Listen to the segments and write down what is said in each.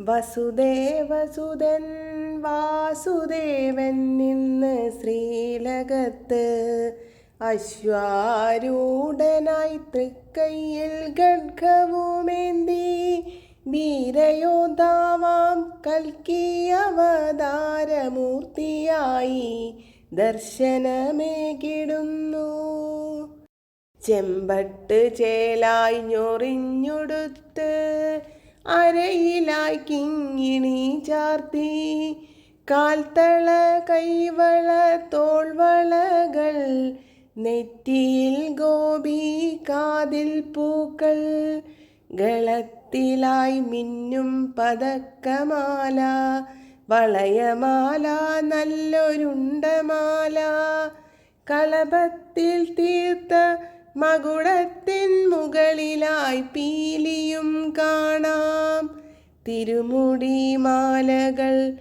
വസുദേവസുതൻ വാസുദേവൻ നിന്ന് ശ്രീലകത്ത് അശ്വാരൂഢനായി തൃക്കൈയിൽ ഖഡ്ഗവുമേന്തി വീരയോദ്ധാവാം കൽക്കി അവതാരമൂർത്തിയായി ദർശനമേകിടുന്നു. ചെമ്പട്ട് ചേലായി ഞൊറിഞ്ഞൊടുത്ത് അരയിലായി കിങ്ങിണി ചാർത്തി കാൽത്തള കൈവള തോൾവളകൾ നെറ്റിയിൽ ഗോപി കാതിൽ പൂക്കൾ ഗളത്തിലായി മിന്നും പതക്കമാല വളയമാല നല്ലൊരുണ്ടമാല കളഭത്തിൽ തീർത്ത മകുടത്തിൻ മുകളിലായി പീലിയും കാണാം. തിരുമുടി മാലകൾ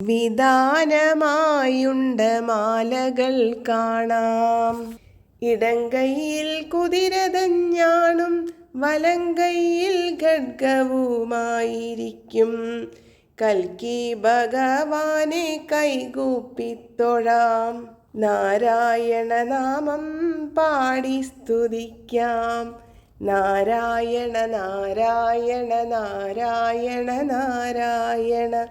വിധാനമായുണ്ട മാലകൾ കാണാം. ഇടങ്കൈയിൽ കുതിരതഞ്ഞാണും വലങ്കൈയിൽ ഖഡ്ഗവുമായിരിക്കും. കൽക്കി ഭഗവാനെ കൈകൂപ്പിത്തൊഴാം. നാരായണ നാമം പാടി സ്തുതിക്കാം. നാരായണ നാരായണ നാരായണ നാരായണ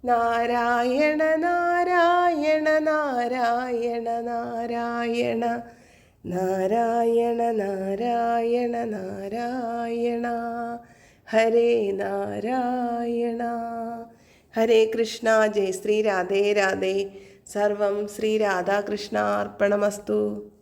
നാരായണ നാരായണ നാരായണ നാരായണ നാരായണ നാരായണ നാരായണ ഹരേ നാരായണ. ഹരേ കൃഷ്ണ. ജയ ശ്രീ രാധേ രാധേ. സർവം ശ്രീ രാധാകൃഷ്ണാർപ്പണമസ്തു.